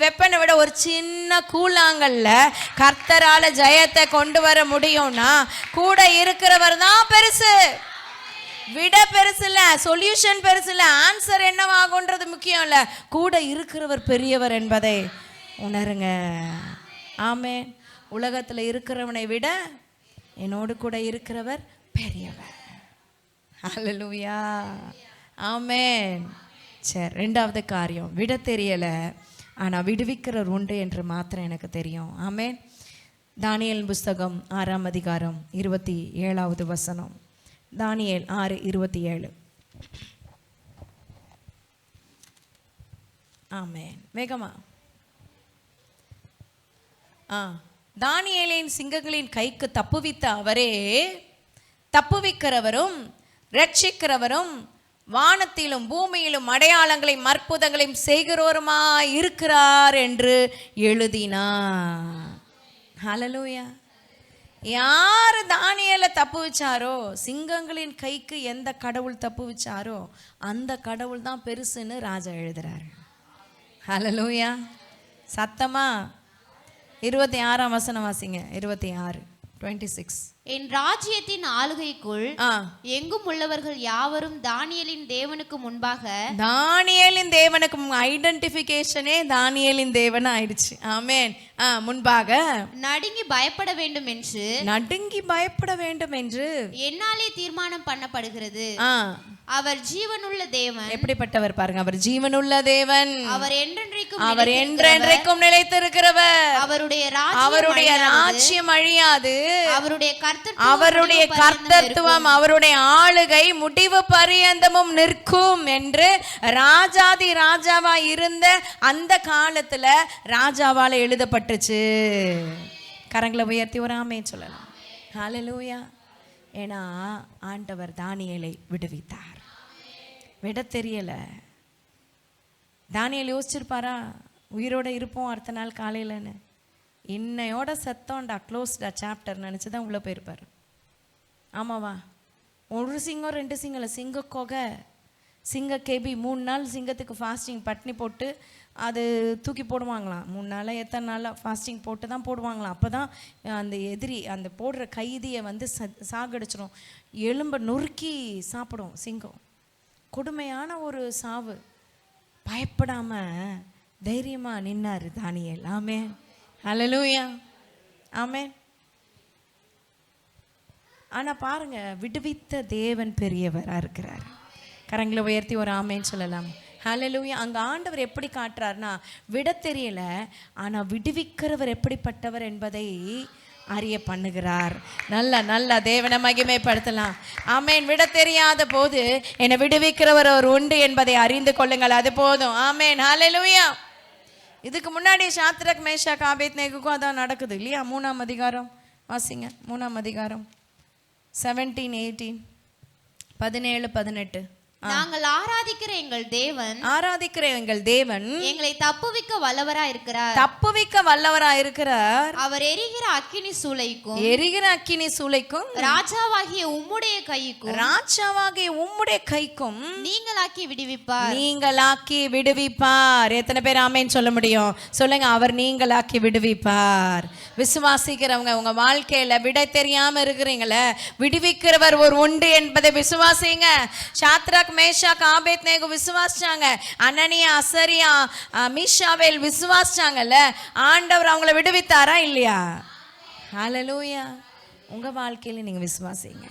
வெப்பனை விட ஒரு சின்ன கூழாங்கல்ல கர்த்தரால் ஜெயத்தை கொண்டு வர முடியும்னா கூட இருக்கிறவர் தான் பெருசு. விட பெருசு இல்லை, சொல்யூஷன் பெருசு இல்லை, ஆன்சர் என்னவாகுன்றது முக்கியம் இல்லை, கூட இருக்கிறவர் பெரியவர் என்பதை உணருங்க. ஆமென். உலகத்தில் இருக்கிறவனை விட என்னோடு கூட இருக்கிறவர் பெரியவர். ஹல்லேலூயா. ஆமென். சரி, ரெண்டாவது காரியம், விட தெரியலை ஆனால் விடுவிக்கிறவர் உண்டு என்று மாத்திரம் எனக்கு தெரியும். ஆமென். தானியேல் புஸ்தகம் 6ஆம் அதிகாரம் 27வது வசனம். தானியேல் 6:27. ஆமென். வேகமா. தானியேலின் சிங்கங்களின் கைக்கு தப்புவித்த அவரே தப்புவிக்கிறவரும் ரட்சிக்கிறவரும் வானத்திலும் பூமியிலும் அடையாளங்களையும் அற்புதங்களையும் செய்கிறவருமாய் இருக்கிறார் என்று எழுதினார். ஹல்லேலூயா. யார் தானியேலை தப்பு வச்சாரோ, சிங்கங்களின் கைக்கு எந்த கடவுள் தப்பு வச்சாரோ அந்த கடவுள் தான் பெருசுன்னு ராஜா எழுதுறாரு. ஹல்லேலூயா. சத்தமா 26ஆம் வசனம் வாசிங்க. 26:26. என் ராஜ்யத்தின் ஆளுகைக்குள் எங்கும் உள்ளவர்கள் யாவரும் தானியேலின் தேவனுக்கு முன்பாக, தானியேலின் தேவனுக்கு ஐடென்டிஃபிகேஷனே தானியேலின் தேவன் ஆயிடுச்சு. ஆமென். முன்பாக நடுங்கி பயப்பட வேண்டும் என்று, நடுங்கி பயப்பட வேண்டும் என்று என்னாலே தீர்மானம் பண்ணப்படுகிறது. அவர் ஜீவனுள்ள தேவன். எப்படிப்பட்டவர் பாருங்க, அவர் ஜீவனுள்ள தேவன், அவர் என்றென்றைக்கும் நிலைத்திருக்கிறவர், அவருடைய ராஜ்யம் அழியாது, அவருடைய கர்த்தத்துவம், அவருடைய ஆளுகை முடிவு பரியந்தமும் நிற்கும் என்று ராஜாதி ராஜாவா இருந்த அந்த காலத்துல ராஜாவால எழுதப்பட்டுச்சு. கரங்களை உயர்த்தி ஒரு ஆமென் சொல்லலாம். ஹல்லேலூயா. ஏன்னா ஆண்டவர் தானியேலை விடுவித்தார். விட தெரியல. தானியேல் யோசிச்சிருப்பாரா உயிரோட இருப்போம் அடுத்த நாள் காலையிலன்னு? இன்னையோட செத்தோண்டா, க்ளோஸ்டா சாப்டர் நினச்சி தான் உள்ளே போயிருப்பார். ஆமாவா? ஒரு சிங்கம் 2 சிங்கம் இல்லை, சிங்க கொகை, சிங்க கேபி. 3 நாள் சிங்கத்துக்கு ஃபாஸ்டிங் பட்னி போட்டு அது தூக்கி போடுவாங்களாம். 3 நாளாக எத்தனை நாளாக ஃபாஸ்டிங் போட்டு தான் போடுவாங்களாம். அப்போ தான் அந்த எதிரி, அந்த போடுற கைதியை வந்து சாகடிச்சிடும், எலும்பை நொறுக்கி சாப்பிடும் சிங்கம். கொடுமையான ஒரு சாவு. பயப்படாமல் தைரியமாக நின்னார் தானியேல். ஆமென். ஹல்லேலூயா. ஆமென். ஆனால் பாருங்க, விடுவித்த தேவன் பெரியவராக இருக்கிறார். கரங்களை உயர்த்தி ஒரு ஆமென் சொல்லலாம். ஹல்லேலூயா. அங்கே ஆண்டவர் எப்படி காட்டுறாருனா, விட தெரியல ஆனால் விடுவிக்கிறவர் எப்படிப்பட்டவர் என்பதை அறிய பண்ணுகிறார். நல்ல தேவனை மகிமைப்படுத்தலாம். ஆமென். விட தெரியாத போது என்னை விடுவிக்கிறவர் அவர் உண்டு என்பதை அறிந்து கொள்ளுங்கள், அது போதும். ஆமென். ஹல்லேலூயா. இதுக்கு முன்னாடி சாத்ரக் மேஷாக் ஆபேத்நேகோக்கும் அதான் நடக்குது இல்லையா? 3ஆம் அதிகாரம் வாசிங்க. 3ஆம் அதிகாரம் 17, 18, 17, 18. நாங்கள் ஆராதிக்கிற எங்கள் தேவன் எங்களை தப்புவிக்க வல்லவரா இருக்கிறார். அவர் எரிகிற அக்கினி சூளைக்கும் ராஜாவாகிய உம்முடைய கைக்கும் நீங்களாக்கி விடுவிப்பார். எத்தனை பேர் ஆமென் சொல்ல முடியும்? சொல்லுங்க, அவர் நீங்களாக்கி விடுவிப்பார். விசுவாசிக்கிறவங்க, உங்க வாழ்க்கையில விடை தெரியாம இருக்கிறீங்களே, விடுவிக்கிறவர் ஒரு உண்டு என்பதை விசுவாசிங்க. சாத்ராக், மேஷாக், ஆபேத்நேகோ விசுவாசிச்சாங்க. அனனியா, அசரியா, மீஷாவேல் விசுவாசிச்சாங்கல்ல, ஆண்டவர் அவங்கள விடுவித்தாரா இல்லையா? ஹல்லேலூயா. உங்க வாழ்க்கையில நீங்க விசுவாசிங்க.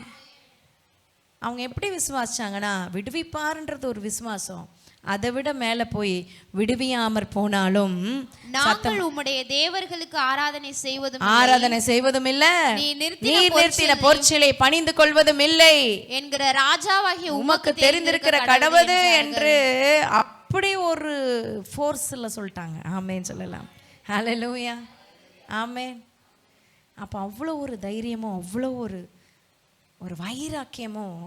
அவங்க எப்படி விசுவாசிச்சாங்கன்னா, விடுவிப்பார்ன்றது ஒரு விசுவாசம். அதை விட மேல போய் விடுவியாமற் போனாலும் நாங்கள் உம்முடைய தேவர்களுக்கு ஆராதனை செய்வதும் இல்லை, நீர் நிறுத்தின பொற்சிலை பணிந்து கொள்வதும் இல்லை என்கிற ராஜாவாகிய உமக்கு தெரிந்திருக்கிற கடவுது என்று அப்படி ஒரு ஃபோர்ஸ்ல சொல்லிட்டாங்க. ஆமென் சொல்லலாம். ஹல்லேலூயா, ஆமென். அப்போ அவ்வளோ ஒரு தைரியமும் அவ்வளோ ஒரு வைராக்கியமும்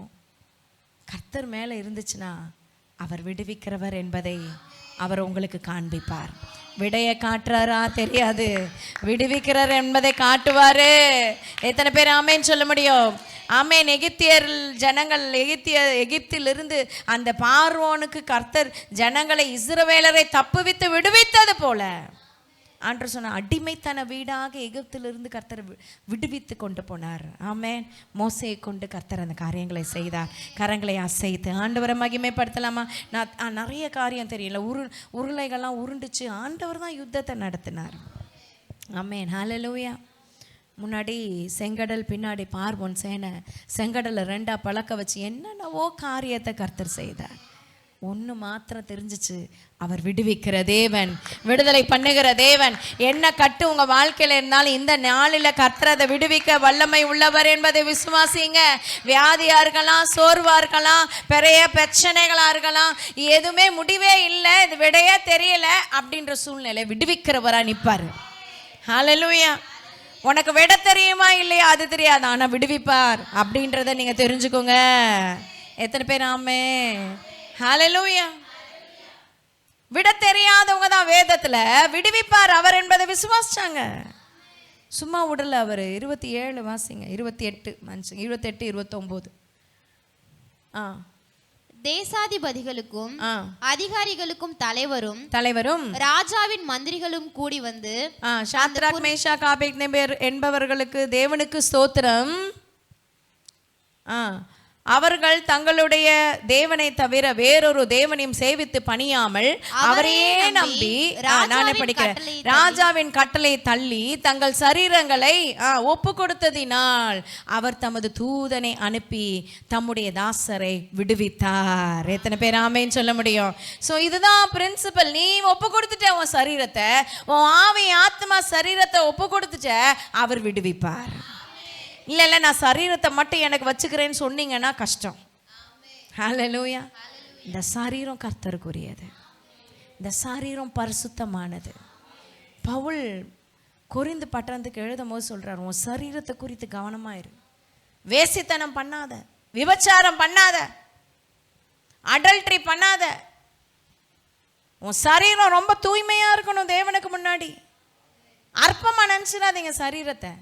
கர்த்தர் மேலே இருந்துச்சுன்னா அவர் விடுவிக்கிறவர் என்பதை அவர் உங்களுக்கு காண்பிப்பார். விடைய காட்டுறாரா தெரியாது, விடுவிக்கிறார் என்பதை காட்டுவாரு. எத்தனை பேர் ஆமேன் சொல்ல முடியும்? ஆமேன். எகிப்தியர் ஜனங்கள் எகிப்திலிருந்து அந்த பார்வோனுக்கு கர்த்தர் ஜனங்களை, இஸ்ரவேலரை தப்புவித்து விடுவித்தது போல ஆண்டவர் சொன்ன அடிமைத்தன வீடாக எகிப்திலிருந்து கர்த்தர் விடுவித்து கொண்டு போனார். ஆமென். மோசையை கொண்டு கர்த்தர் அந்த காரியங்களை செய்தார். கரங்களை அசைத்து ஆண்டவரை மகிமைப்படுத்தலாமா? நான் நிறைய காரியம் தெரியல, உருளைகள்லாம் உருண்டுச்சு. ஆண்டவர் தான் யுத்தத்தை நடத்தினார். ஆமென். ஹல்லேலூயா. முன்னாடி செங்கடல், பின்னாடி பார்வோன் சேனை. செங்கடலை 2 பழக்க வச்சு என்னென்னவோ காரியத்தை கர்த்தர் செய்தார். ஒன்று மாத்திரம் தெரிஞ்சிச்சு, அவர் விடுவிக்கிற தேவன், விடுதலை பண்ணுகிற தேவன். என்ன கட்டு உங்க வாழ்க்கையில இருந்தாலும் இந்த நாளில் கர்த்தர் அதை விடுவிக்க வல்லமை உள்ளவர் என்பதை விசுவாசிங்க. வியாதியா இருக்கலாம், சோர்வா இருக்கலாம், பெரிய பிரச்சனைகளா இருக்கலாம், எதுவுமே முடிவே இல்லை, இது விடையே தெரியல அப்படின்ற சூழ்நிலை விடுவிக்கிறவரா நிற்பாரு. ஹல்லேலூயா. உனக்கு விட தெரியுமா இல்லையா அது தெரியாது, ஆனா விடுவிப்பார் அப்படின்றத நீங்க தெரிஞ்சுக்கோங்க. எத்தனை பேர் ஆமே? ஹல்லேலூயா. விட தெரியாதவங்க தான் வேதத்துல விடுவிப்பார் அவர் என்பதை விசுவாசிச்சாங்க. சும்மா விடல அவர். 27 வாசிங்க, 28 மனுஷங்க, 28, 29. தேசாதிபதிகளுக்கும் அதிகாரிகளுக்கும் தலைவரும் ராஜாவின் மந்திரிகளும் கூடி வந்து சாத்ராக், மேஷாக், ஆபேத்நேகோ என்பவர்களுக்கு தேவனுக்கு ஸ்தோத்திரம். அவர்கள் தங்களுடைய தேவனை தவிர வேறொரு தேவனையும் சேவித்து பணியாமல் அவரையே நம்பி, நானே படிக்கிறேன், ராஜாவின் கட்டளை தள்ளி தங்கள் சரீரங்களை ஒப்பு கொடுத்ததினால் அவர் தமது தூதனை அனுப்பி தம்முடைய தாசரை விடுவித்தார். எத்தனை பேர் ஆமேன்னு சொல்ல முடியும்? ஸோ இதுதான் பிரின்சிபல். நீ ஒப்பு கொடுத்துட்ட உன் சரீரத்தை, உன் ஆவி, ஆத்மா, சரீரத்தை ஒப்பு கொடுத்துட்ட, அவர் விடுவிப்பார். இல்லை நான் சரீரத்தை மட்டும் எனக்கு வச்சுக்கிறேன்னு சொன்னீங்கன்னா கஷ்டம். ஹல்லேலூயா. இந்த சரீரம் கர்த்தருக்குரியது, இந்த சரீரம் பரிசுத்தமானது. பவுல் கொரிந்து பட்டணத்துக்கு எழுதும் போது சொல்றார், உன் சரீரத்தை குறித்து கவனமாயிரு. வேசித்தனம் பண்ணாத, விபச்சாரம் பண்ணாத, அடல்ட்ரி பண்ணாத. உன் சரீரம் ரொம்ப தூய்மையா இருக்கணும் தேவனுக்கு முன்னாடி. அற்பமா நினைச்சிடாதீங்க சரீரத்தை.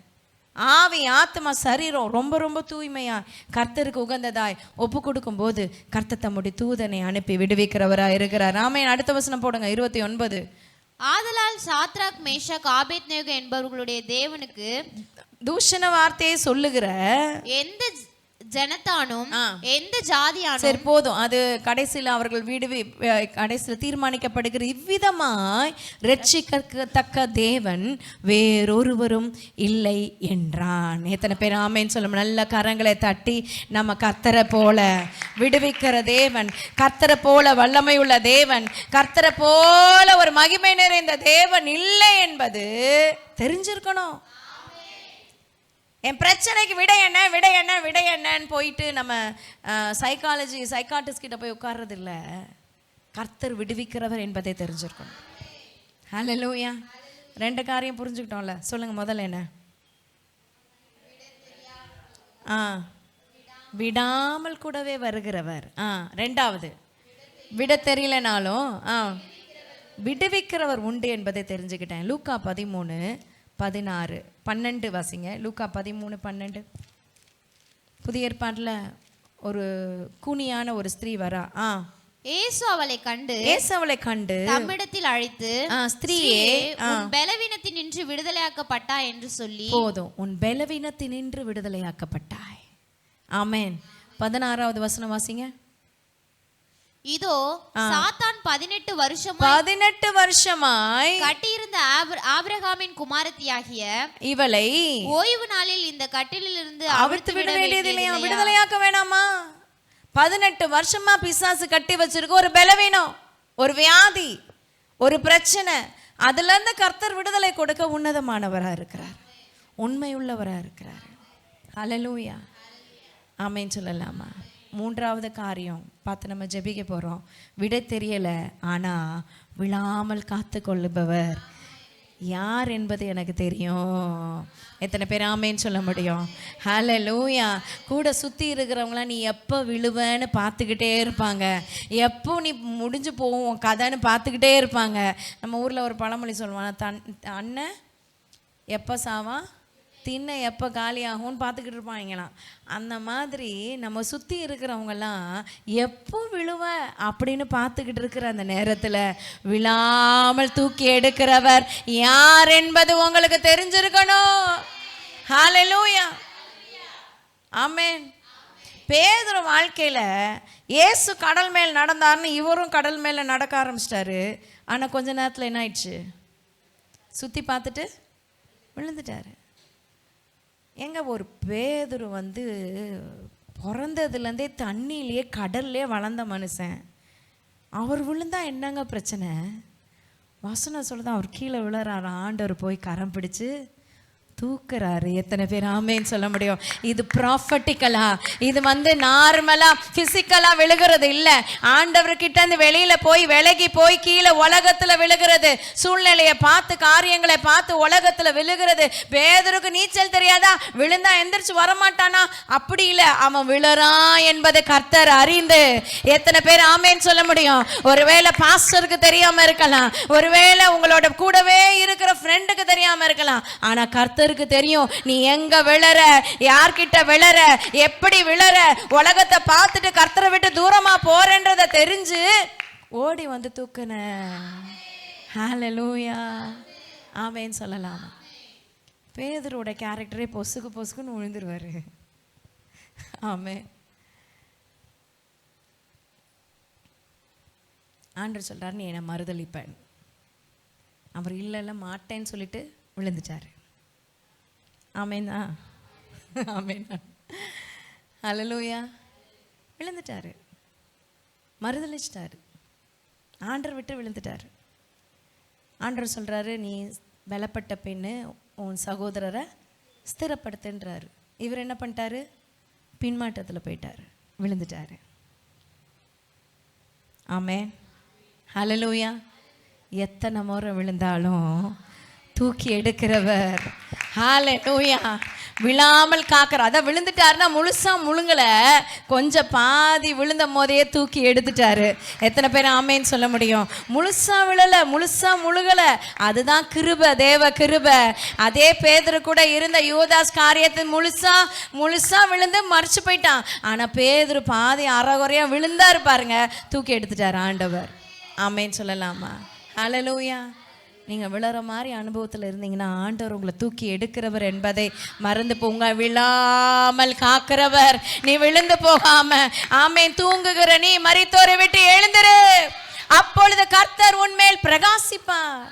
ஆவி, ஆத்மா, சரீரம் ரொம்ப ரொம்ப தூய்மையா கர்த்தருக்கு உகந்ததாய் ஒப்பு கொடுக்கும் போது கர்த்தர் தம்முடைய தூதனை அனுப்பி விடுவிக்கிறவரா இருக்கிறார். ஆமென். அடுத்த வசனம் போடுங்க, 29. ஆதலால் சாத்ராக், மேஷாக், ஆபேத்நேகோ என்பவர்களுடைய தேவனுக்கு தூஷண வார்த்தையை சொல்லுகிற எந்த ஜனத்தானும் எந்த ஜாதியானும், சரி போதும், அது கடைசியில் அவர்கள் கடைசியில் தீர்மானிக்கப்படுகிற இவ்விதமாய் ரட்சிக்கத்தக்க தேவன் வேறொருவரும் இல்லை என்றான். எத்தனை பேர் ஆமேன்னு சொல்லும்? நல்ல கரங்களை தட்டி நம்ம கர்த்தரை போல விடுவிக்கிற தேவன், கர்த்தரை போல வல்லமை உள்ள தேவன், கர்த்தரை போல ஒரு மகிமை நிறைந்த தேவன் இல்லை என்பது தெரிஞ்சிருக்கணும். என் பிரச்சனைக்கு விடை என்னன்னு போயிட்டு நம்ம சைக்காட்டிஸ்ட் கிட்ட போய் உட்கார்றது இல்லை. கர்த்தர் விடுவிக்கிறவர் என்பதை தெரிஞ்சிருக்கணும். ஹல்லேலூயா. 2 காரியம் புரிஞ்சுக்கிட்டோம்ல. சொல்லுங்க, முதல்ல என்ன? விடாமல் கூடவே வருகிறவர். ரெண்டாவது, விட தெரியலனாலும் விடுவிக்கிறவர் உண்டு என்பதை தெரிஞ்சுக்கிட்டேன். லூக்கா 13:16 12 வாசிங்க. லூக்கா 13:12. புதிய ஏற்பாட்டில் ஒரு கூனியான ஒரு ஸ்திரீ வரா. இயேசு அவளை கண்டு தம்மிடத்தில் அழைத்து, ஸ்திரீயே, உன் பலவீனத்தினின்று விடுதலையாக்கப்பட்டாய் என்று சொல்லி, போதும், உன் பலவீனத்தினின்று விடுதலையாக்கப்பட்டாய். ஆமென். 16வது வசனம் வாசிங்க. இதோ சாத்தான் 18 வருஷமாய் கட்டியிருந்த ஆபிரகாமின் குமாரத்தியாகிய இவளை ஓய்வு நாளில் இந்த கட்டிலிருந்து அவிழ்த்து விட வேண்டியதில்லையா? விடுதலையாக்க வேணாமா? 18 வருஷமா பிசாசு கட்டி வச்சிருக்க ஒரு பலவீனம், ஒரு வியாதி, ஒரு பிரச்சனை, அதுல இருந்து கர்த்தர் விடுதலை கொடுக்க உன்னதமானவரா இருக்கிறார், உண்மையுள்ளவரா இருக்கிறார். ஹல்லேலூயா. ஆமென் சொல்லலாமா? மூன்றாவது காரியம் பார்த்து நம்ம ஜெபிக்க போகிறோம். விட தெரியல, ஆனால் விழாமல் காத்து கொள்ளுபவர் யார் என்பது எனக்கு தெரியும். எத்தனை பேர் ஆமேன்னு சொல்ல முடியும்? ஹல்லேலூயா. கூட சுற்றி இருக்கிறவங்களாம் நீ எப்போ விழுவேன்னு பார்த்துக்கிட்டே இருப்பாங்க, எப்போ நீ முடிஞ்சு போவோம் கதைன்னு பார்த்துக்கிட்டே இருப்பாங்க. நம்ம ஊரில் ஒரு பழமொழி சொல்லுவாங்க, அண்ணன் எப்போ சாவான் தின்ன எப்போ காலி ஆகும்னு பார்த்துக்கிட்டு இருப்பாங்களாம். அந்த மாதிரி நம்ம சுற்றி இருக்கிறவங்கெல்லாம் எப்போ விழுவ அப்படின்னு பார்த்துக்கிட்டு இருக்கிற அந்த நேரத்தில் விழாமல் தூக்கி எடுக்கிறவர் யார் என்பது உங்களுக்கு தெரிஞ்சிருக்கணும். ஹல்லேலூயா. ஆமென். பேதுரு வாழ்க்கையில் இயேசு கடல் மேல் நடந்தார்னு இவரும் கடல் மேலே நடக்க ஆரம்பிச்சிட்டாரு. ஆனால் கொஞ்ச நேரத்தில் என்ன ஆயிடுச்சு? சுற்றி பார்த்துட்டு விழுந்துட்டாரு. எங்க ஒரு பேதுரு பிறந்ததுலேருந்தே தண்ணியிலேயே கடல்லே வளர்ந்த மனுஷன். அவர் விழுந்தா என்னங்க பிரச்சனை? வசனம் சொல்லுதான், அவர் கீழே விழுறாரு, ஆண்டவர் போய் கரம் பிடிச்சு தூக்குறாரு. எத்தனை பேர் ஆமேன்னு சொல்ல முடியும்? இது ப்ராஃபட்டிக்கலா, இது நார்மலா பிசிக்கலா விழுகிறது இல்லை. ஆண்டவர்கிட்ட இருந்து வெளியில போய் விலகி போய் கீழே உலகத்துல விழுகிறது, சூழ்நிலையை பார்த்து காரியங்களை பார்த்து உலகத்துல விழுகிறது. பேதுருக்கு நீச்சல் தெரியாதா? விழுந்தா எந்திரிச்சு வரமாட்டானா? அப்படி இல்லை, அவன் விழுறான் என்பதை கர்த்தர் அறிந்து. எத்தனை பேர் ஆமேன்னு சொல்ல முடியும்? ஒருவேளை பாஸ்டருக்கு தெரியாம இருக்கலாம், ஒருவேளை உங்களோட கூடவே இருக்கிற ஃப்ரெண்டுக்கு தெரியாம இருக்கலாம், ஆனா கர்த்தர் தெரியும் நீ எங்க விழற, யார்கிட்ட விழற, எப்படி விழற. உலகத்தை பார்த்துட்டு கர்த்தரை விட்டு தூரமா போறேன்றத தெரிஞ்சு ஓடி தூக்குன. ஹல்லேலூயா. ஆமென் சொல்லலாம். பேதுருவோட கேரக்டரே பொசுக்குன்னு விழுந்துருவாரு. ஆமென். ஆண்டவர் சொல்றாரு, நீ என்னை மறுதலிப்பேன். அவர் இல்லை மாட்டேன்னு சொல்லிட்டு விழுந்துட்டாரு. ஆமேனா? ஆமேனா? ஹல்லேலூயா. விழுந்துட்டாரு, மறுதலிச்சிட்டாரு, ஆண்டவர் விட்டு விழுந்துட்டாரு. ஆண்டவர் சொல்கிறாரு, நீ பலப்பட்ட பெண்ணு, உன் சகோதரரை ஸ்திரப்படுத்துன்றாரு. இவர் என்ன பண்ணிட்டாரு? பின்மாற்றத்தில் போயிட்டார், விழுந்துட்டாரு. ஆமென். ஹல்லேலூயா. எத்தனை முறை விழுந்தாலும் தூக்கி எடுக்கிறவர். ஹல்லேலூயா. விழாமல் காக்கிற. அதான் விழுந்துட்டாருன்னா முழுசா முழுங்கல, கொஞ்சம் பாதி விழுந்த போதையே தூக்கி எடுத்துட்டாரு. எத்தனை பேர் ஆமேன்னு சொல்ல முடியும்? முழுசா விழல, முழுசா முழுகல. அதுதான் கிருபை, தேவ கிருபை. அதே பேதுரு கூட இருந்த யூதாஸ் காரியத்தை முழுசா விழுந்து மறிச்சு போயிட்டான். ஆனா பேதுரு பாதி அறகுறையா விழுந்தாரு பாருங்க, தூக்கி எடுத்துட்டாரு ஆண்டவர். ஆமேன்னு சொல்லலாமா? ஹல்லேலூயா. நீங்கள் விழற மாதிரி அனுபவத்தில் இருந்தீங்கன்னா ஆண்டவர் உங்களை தூக்கி எடுக்கிறவர் என்பதை மறந்து போங்க. விழாமல் காக்கிறவர், நீ விழுந்து போகாம ஆமேன் தூங்குகிற நீ மரித்தோரை விட்டு எழுந்திரு, அப்பொழுது கர்த்தர் உன்மேல் பிரகாசிப்பார்.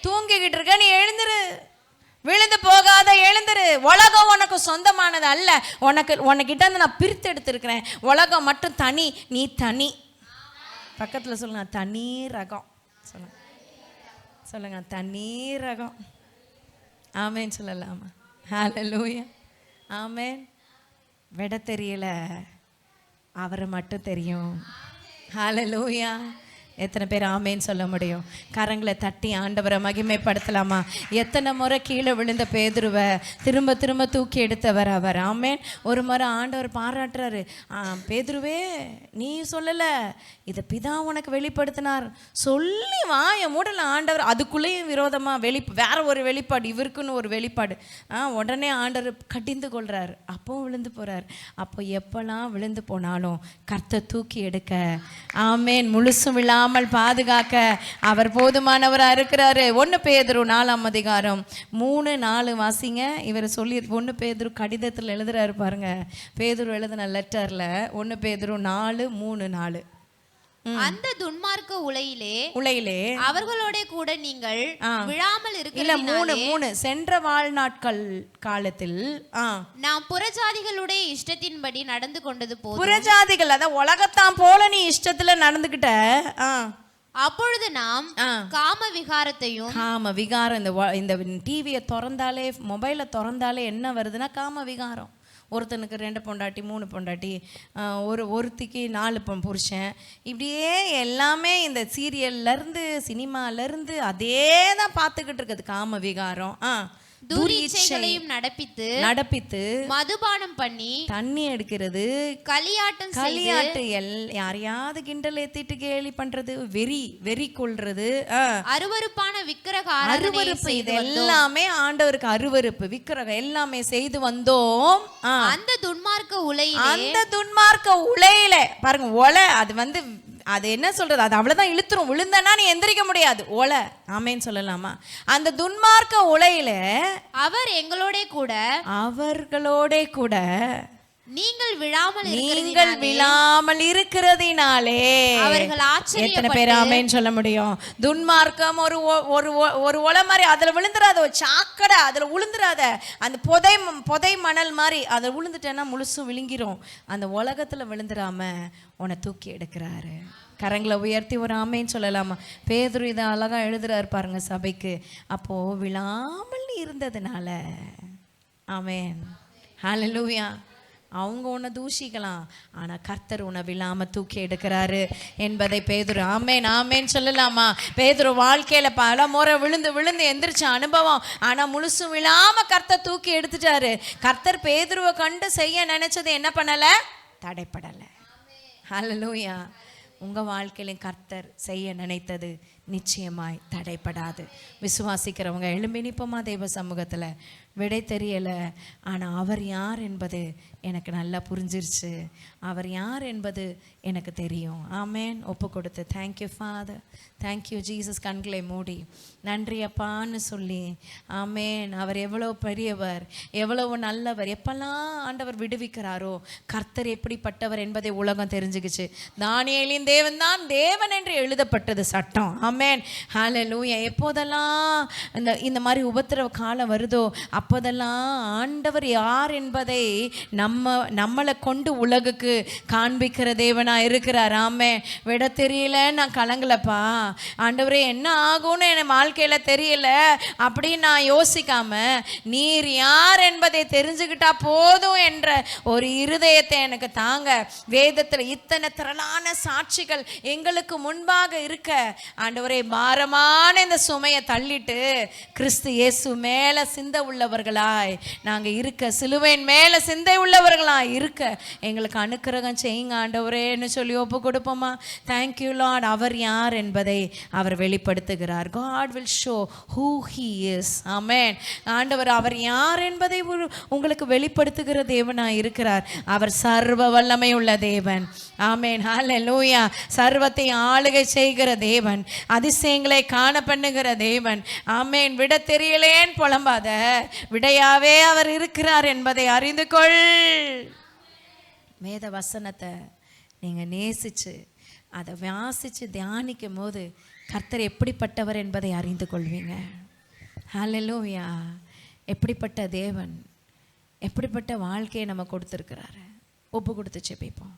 தூங்கிக்கிட்டு இருக்க நீ எழுந்திரு, விழுந்து போகாத எழுந்திரு. உலகம் உனக்கு சொந்தமானது அல்ல, உனக்கிட்ட இருந்து நான் பிரித்து எடுத்திருக்கிறேன். உலகம் மட்டும் தனி, நீ தனி. பக்கத்தில் சொல்லுங்க, தனி ரகம். சொல்லுங்க, தனி ரகம். ஆமேன் சொல்லலாமா? ஹல்லேலூயா. ஆமேன். விட தெரியல, அவரை மட்டும் தெரியும். ஹல்லேலூயா. எத்தனை பேர் ஆமேன்னு சொல்ல முடியும்? கரங்களை தட்டி ஆண்டவரை மகிமைப்படுத்தலாமா? எத்தனை முறை கீழே விழுந்த பேதுருவை திரும்ப திரும்ப தூக்கி எடுத்தவர் அவர். ஆமேன். ஒரு முறை ஆண்டவர் பாராட்டுறாரு, பேதுருவே நீ சொல்லலை, இதை பிதா உனக்கு வெளிப்படுத்தினார் சொல்லி வாய மூடல ஆண்டவர். அதுக்குள்ளேயும் விரோதமாக வேற ஒரு வெளிப்பாடு, இவருக்குன்னு ஒரு வெளிப்பாடு. உடனே ஆண்டவர் கடிந்து கொள்றார். அப்போ விழுந்து போறார். அப்போ எப்பெல்லாம் விழுந்து போனாலும் கர்த்தர் தூக்கி எடுக்க, ஆமேன், முழுசும் விழாமல் பாதுகாக்க அவர் போதுமானவராக இருக்கிறாரு. 1 பேதுரு 4ஆம் அதிகாரம் 3-4 வாசிங்க. இவர் சொல்லி 1 பேதுரு கடிதத்தில் எழுதுறாரு பாருங்க. பேதுரு எழுதின லெட்டர்ல 1 பேதுரு 4:3-4. அந்த துன்மார்க்க உலையிலே அவர்களோட கூட நீங்கள் விழாமல் இல்ல 3 சென்ற வாழ்நாட்கள் காலத்தில் நாம் புறஜாதிகளுடைய இஷ்டத்தின்படி நடந்து கொண்டது போதும். புறஜாதிகள் அதான் உலகத்தான் போல நீ இஷ்டத்துல நடந்துகிட்ட. அப்பொழுது நாம் காம விகாரம், இந்த டிவியை திறந்தாலே, மொபைலை திறந்தாலே என்ன வருதுன்னா காம விகாரம். ஒருத்தனுக்கு 2 பொண்டாட்டி 3 பொண்டாட்டி, ஒருத்திக்கு 4 புருஷன், இப்படியே எல்லாமே இந்த சீரியல்லேருந்து சினிமாலேருந்து அதே தான் பார்த்துக்கிட்டு இருக்குது. காம விகாரம், துரிச்சைகளையும் நடப்பித்து மதுபானம் பண்ணி தண்ணி எடுக்கிறது, களியாட்டு யாரையாவது கிண்டல் ஏத்திட்டு கேலி பண்றது, வெறி கொள்றது, அருவருப்பான அருவருப்பு, இது எல்லாமே ஆண்டவருக்கு அருவருப்பு. விக்கிரகம் எல்லாமே செய்து வந்தோம். அந்த துன்மார்க்க உலையில பாருங்க, ஒலை அது அது என்ன சொல்றது, அது அவ்வளவுதான் இழுத்துரும். விழுந்தனா நீ எந்திரிக்க முடியாது. ஒலை, ஆமேன்னு சொல்லலாமா? அந்த துன்மார்க்க உலையில அவர் அவர்களோட கூட நீங்கள் விழாமல் இருக்கிறதினாலே அவர்கள் எத்தனை பேர் ஆமேன்னு சொல்ல முடியும்? துன்மார்க்கம் ஒரு ஒலை மாதிரி, அதுல விழுந்துடாத, ஒரு சாக்கடை, அதுல விழுந்துடாத. அந்த புதை மணல் மாதிரி அதுல விழுந்துட்டேன்னா முழுசும் விழுங்கிரும். அந்த உலகத்துல விழுந்துடாம உன்னை தூக்கி எடுக்கிறாரு. கரங்களை உயர்த்தி ஒரு ஆமேன்னு சொல்லலாமா? பேதுரு இதை அழகா எழுதுறாரு பாருங்க சபைக்கு. அப்போ விழாமல் இருந்ததுனால, ஆமேன், ஹல்லேலூயா. அவங்க உன்னை தூஷிக்கலாம், ஆனால் கர்த்தர் உன்னை விழாமல் தூக்கி எடுக்கிறாரு என்பதை பேதுரு ஆமேன்னு சொல்லலாமா? பேதுரு வாழ்க்கையில் பல முறை விழுந்து எந்திரிச்ச அனுபவம், ஆனால் முழுசும் விழாமல் கர்த்தர் தூக்கி எடுத்துட்டாரு. கர்த்தர் பேதுருவை கண்டு செய்ய நினைச்சது என்ன பண்ணலை? தடைப்படலை. ஹல்லேலூயா. உங்கள் வாழ்க்கையிலும் கர்த்தர் செய்ய நினைத்தது நிச்சயமாய் தடைப்படாது. விசுவாசிக்கிறவங்க எழும்பி நிற்போமா தேவ சமூகத்தில்? விடை தெரியலை, ஆனால் அவர் யார் என்பது எனக்கு நல்லா புரிஞ்சிருச்சு. அவர் யார் என்பது எனக்கு தெரியும். ஆமேன். ஒப்பு கொடுத்து தேங்க்யூ ஃபாதர், தேங்க்யூ ஜீசஸ், கண்களை மூடி நன்றி அப்பான்னு சொல்லி, ஆமேன், அவர் எவ்வளோ பெரியவர், எவ்வளவு நல்லவர். எப்பெல்லாம் ஆண்டவர் விடுவிக்கிறாரோ கர்த்தர் எப்படிப்பட்டவர் என்பதை உலகம் தெரிஞ்சுக்கிச்சு. தானியேலின் தேவன் தான் தேவன் என்று எழுதப்பட்டது சட்டம். ஆமேன், ஹல்லேலூயா. எப்போதெல்லாம் இந்த மாதிரி உபத்திரவ காலம் வருதோ அப்போதெல்லாம் ஆண்டவர் யார் என்பதை நம்மளை கொண்டு உலகுக்கு காண்பிக்கிற தேவனா இருக்கிறார். ஆமே, விட தெரியல, நான் கலங்கலப்பா, ஆண்டவரே என்ன ஆகும்னு என் வாழ்க்கையில தெரியல அப்படின்னு நான் யோசிக்காம நீர் யார் என்பதை தெரிஞ்சுக்கிட்டா போதும் என்ற ஒரு இருதயத்தை எனக்கு தாங்க. வேதத்தில் இத்தனை திரளான சாட்சிகள் எங்களுக்கு முன்பாக இருக்க, ஆண்டவரே பாரமான இந்த சுமையை தள்ளிட்டு கிறிஸ்து இயேசு மேல சிந்தை உள்ளவர்களாய் நாங்க இருக்க, சிலுவையின் மேல சிந்தை உள்ளவர்களாய் இருக்க எங்களுக்கு அனுக்கிரகம் செய்யுங்க ஆண்டவரேன்னு சொல்லி ஒப்பு கொடுப்போமா? Thank you Lord. அவர் யார் என்பதை அவர் வெளிப்படுத்துகிறார். God will show who he is. ஆமென். ஆண்டவர் அவர் யார் என்பதை உங்களுக்கு வெளிப்படுத்துகிற தேவனாய் இருக்கிறார். அவர் சர்வ வல்லமை உள்ள தேவன். ஆமென், ஹல்லேலூயா. சர்வத்தை ஆளுகை செய்கிற தேவன், அதிசயங்களை காண பண்ணுகிற தேவன். ஆமென். விட தெரியலேன்னு புலம்பாத, விடையாவே அவர் இருக்கிறார் என்பதை அறிந்து கொள். வேத வசனத்தை நீங்க நேசிச்சு அதை வாசிச்சு தியானிக்கும் போது கர்த்தர் எப்படிப்பட்டவர் என்பதை அறிந்து கொள்வீங்க. ஹல்லேலூயா. எப்படிப்பட்ட தேவன், எப்படிப்பட்ட வாழ்க்கையை நம்ம கொடுத்துருக்கிறாரு. ஒப்பு கொடுத்து செபிப்போம்.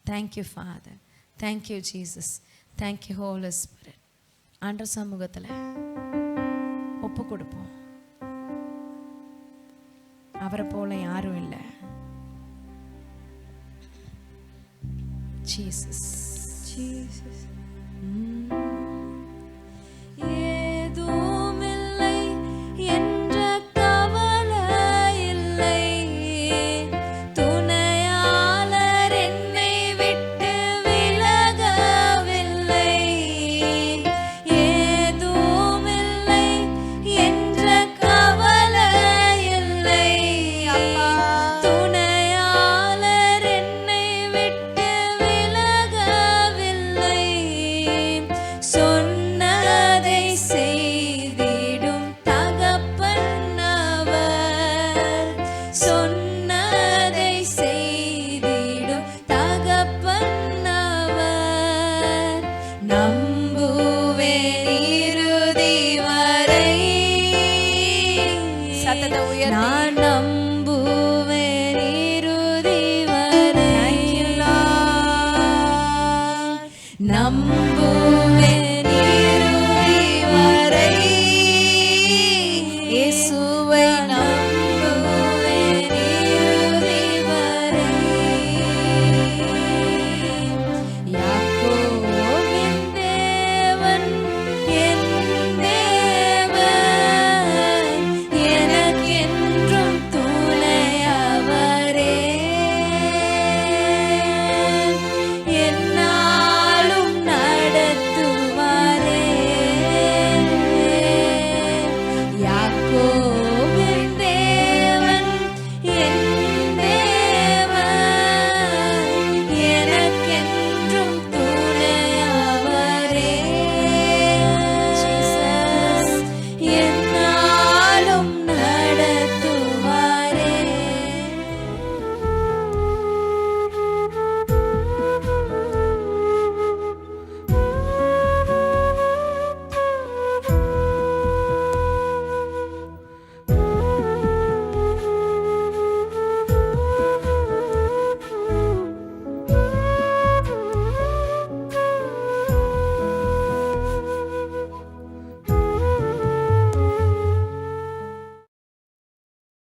Thank you Father, thank you Jesus, thank you Holy Spirit. ஆண்டவர் சமூகத்தில் ஒப்பு கொடுப்போம். அவரை போல யாரும் இல்லை. Jesus, Jesus.